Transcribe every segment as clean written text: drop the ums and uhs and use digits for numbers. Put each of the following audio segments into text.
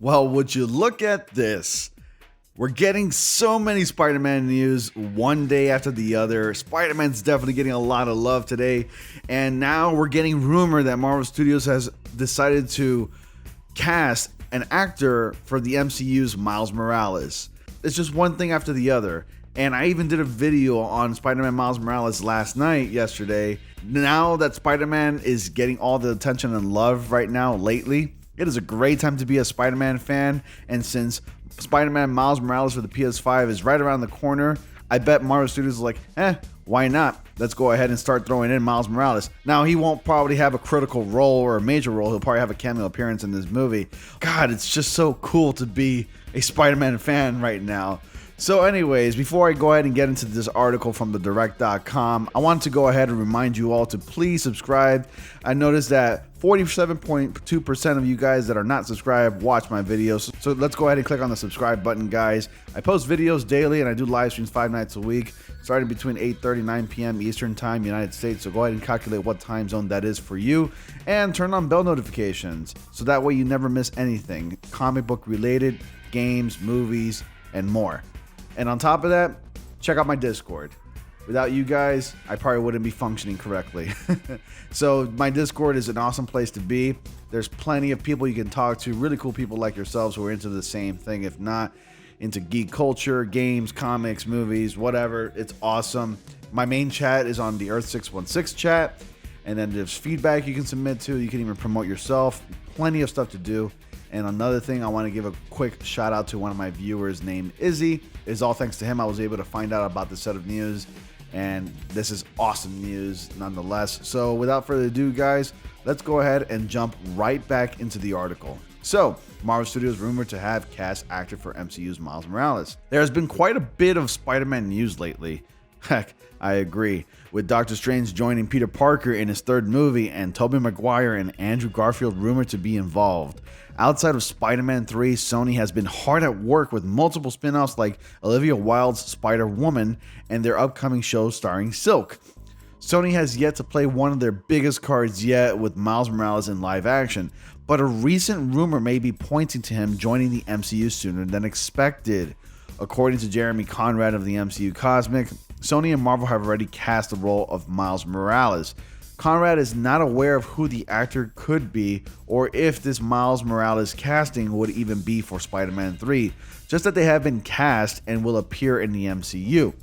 Well, would you look at this? We're getting so many Spider-Man news one day after the other. Spider-Man's definitely getting a lot of love today. And now we're getting rumor that Marvel Studios has decided to cast an actor for the MCU's Miles Morales. It's just one thing after the other. And I even did a video on Spider-Man Miles Morales yesterday. Now that Spider-Man is getting all the attention and love right now lately, it is a great time to be a Spider-Man fan. And since Spider-Man Miles Morales for the PS5 is right around the corner, I bet Marvel Studios is like, why not? Let's go ahead and start throwing in Miles Morales. Now, he won't probably have a critical role or a major role. He'll probably have a cameo appearance in this movie. God, it's just so cool to be a Spider-Man fan right now. So anyways, before I go ahead and get into this article from thedirect.com, I want to go ahead and remind you all to please subscribe. I noticed that 47.2% of you guys that are not subscribed watch my videos. So let's go ahead and click on the subscribe button, guys. I post videos daily and I do live streams 5 nights a week, starting between 8:30 and 9 p.m. Eastern Time, United States. So go ahead and calculate what time zone that is for you and turn on bell notifications so that way you never miss anything comic book related, games, movies, and more. And on top of that, check out my Discord. Without you guys, I probably wouldn't be functioning correctly. So my Discord is an awesome place to be. There's plenty of people you can talk to, really cool people like yourselves who are into the same thing, if not into geek culture, games, comics, movies, whatever. It's awesome. My main chat is on the Earth 616 chat. And then there's feedback you can submit to. You can even promote yourself. Plenty of stuff to do. And another thing, I want to give a quick shout out to one of my viewers named Izzy. It's all thanks to him I was able to find out about this set of news. And this is awesome news nonetheless. So without further ado, guys, let's go ahead and jump right back into the article. So, Marvel Studios rumored to have cast actor for MCU's Miles Morales. There has been quite a bit of Spider-Man news lately. Heck, I agree. With Doctor Strange joining Peter Parker in his third movie and Tobey Maguire and Andrew Garfield rumored to be involved. Outside of Spider-Man 3, Sony has been hard at work with multiple spin-offs like Olivia Wilde's Spider-Woman and their upcoming show starring Silk. Sony has yet to play one of their biggest cards yet with Miles Morales in live action, but a recent rumor may be pointing to him joining the MCU sooner than expected. According to Jeremy Conrad of the MCU Cosmic, Sony and Marvel have already cast the role of Miles Morales. Conrad is not aware of who the actor could be or if this Miles Morales casting would even be for Spider-Man 3, just that they have been cast and will appear in the MCU.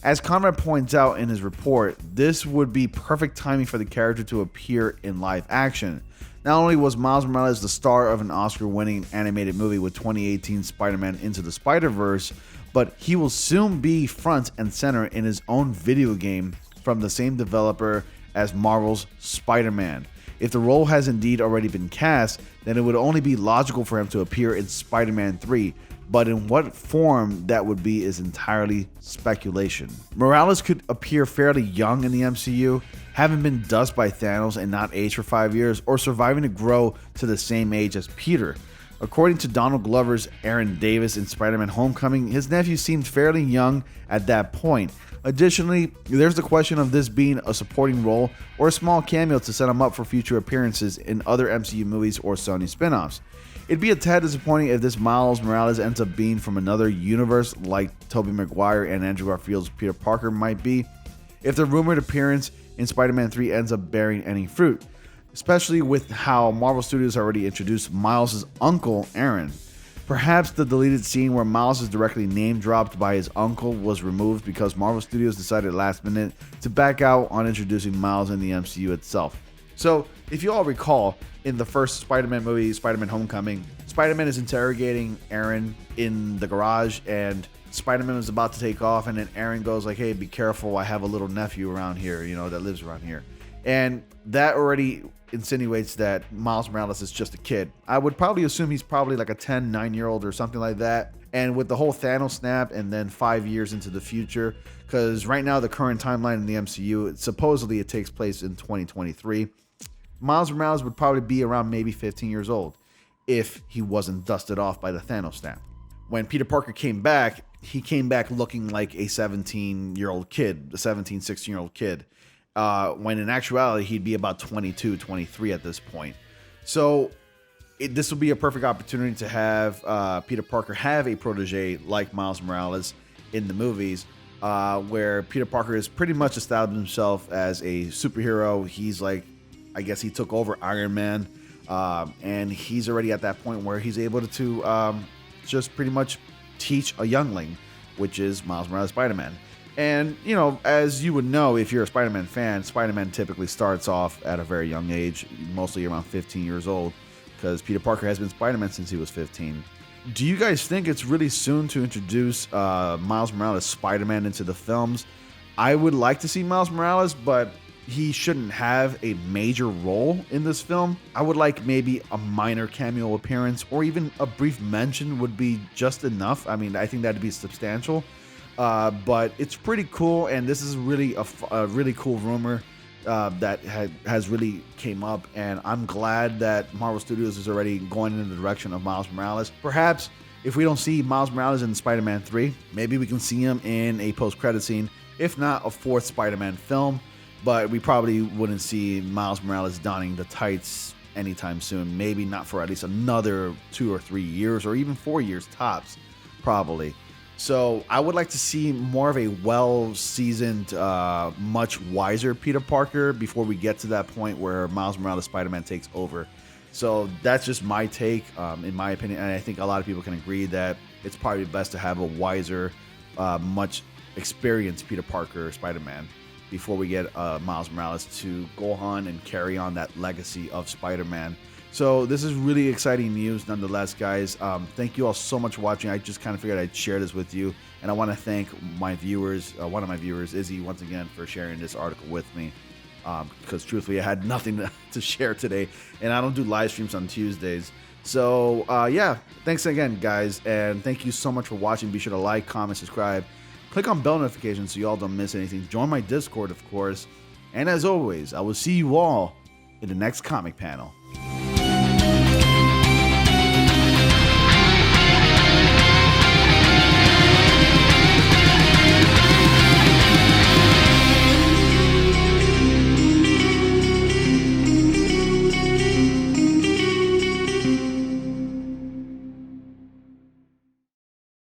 As Conrad points out in his report, this would be perfect timing for the character to appear in live action. Not only was Miles Morales the star of an Oscar-winning animated movie with 2018 Spider-Man Into the Spider-Verse, but he will soon be front and center in his own video game from the same developer as Marvel's Spider-Man. If the role has indeed already been cast, then it would only be logical for him to appear in Spider-Man 3, but in what form that would be is entirely speculation. Morales could appear fairly young in the MCU, having been dusted by Thanos and not aged for 5 years, or surviving to grow to the same age as Peter. According to Donald Glover's Aaron Davis in Spider-Man Homecoming, his nephew seemed fairly young at that point. Additionally, there's the question of this being a supporting role or a small cameo to set him up for future appearances in other MCU movies or Sony spin-offs. It'd be a tad disappointing if this Miles Morales ends up being from another universe like Tobey Maguire and Andrew Garfield's Peter Parker might be, if the rumored appearance in Spider-Man 3 ends up bearing any fruit, especially with how Marvel Studios already introduced Miles' uncle, Aaron. Perhaps the deleted scene where Miles is directly name-dropped by his uncle was removed because Marvel Studios decided last minute to back out on introducing Miles in the MCU itself. So, if you all recall, in the first Spider-Man movie, Spider-Man Homecoming, Spider-Man is interrogating Aaron in the garage, and Spider-Man was about to take off, and then Aaron goes like, hey, be careful, I have a little nephew around here, that lives around here. And that already insinuates that Miles Morales is just a kid. I would probably assume he's probably like a 9-year-old or something like that. And with the whole Thanos snap and then 5 years into the future, because right now the current timeline in the MCU, supposedly it takes place in 2023. Miles Morales would probably be around maybe 15 years old if he wasn't dusted off by the Thanos snap. When Peter Parker came back, he came back looking like a 17-year-old kid, a 16-year-old kid. When in actuality, he'd be about 22, 23 at this point. So this will be a perfect opportunity to have Peter Parker have a protege like Miles Morales in the movies, where Peter Parker has pretty much established himself as a superhero. He's like, I guess he took over Iron Man, and he's already at that point where he's able to just pretty much teach a youngling, which is Miles Morales Spider-Man. And, you know, as you would know, if you're a Spider-Man fan, Spider-Man typically starts off at a very young age, mostly around 15 years old, because Peter Parker has been Spider-Man since he was 15. Do you guys think it's really soon to introduce Miles Morales Spider-Man into the films? I would like to see Miles Morales, but he shouldn't have a major role in this film. I would like maybe a minor cameo appearance or even a brief mention would be just enough. I mean, I think that'd be substantial. But it's pretty cool, and this is really a really cool rumor that has really came up, and I'm glad that Marvel Studios is already going in the direction of Miles Morales. Perhaps if we don't see Miles Morales in Spider-Man 3, maybe we can see him in a post-credit scene, if not a fourth Spider-Man film, but we probably wouldn't see Miles Morales donning the tights anytime soon. Maybe not for at least another 2 or 3 years, or even 4 years tops, probably. So I would like to see more of a well-seasoned, much wiser Peter Parker before we get to that point where Miles Morales Spider-Man takes over. So that's just my take, in my opinion, and I think a lot of people can agree that it's probably best to have a wiser, much experienced Peter Parker Spider-Man before we get Miles Morales to go on and carry on that legacy of Spider-Man. So this is really exciting news nonetheless, guys. Thank you all so much for watching. I just kind of figured I'd share this with you. And I want to thank my viewers, one of my viewers, Izzy, once again, for sharing this article with me. Because truthfully, I had nothing to share today. And I don't do live streams on Tuesdays. So yeah, thanks again, guys. And thank you so much for watching. Be sure to like, comment, subscribe. Click on bell notifications so you all don't miss anything. Join my Discord, of course. And as always, I will see you all in the next comic panel.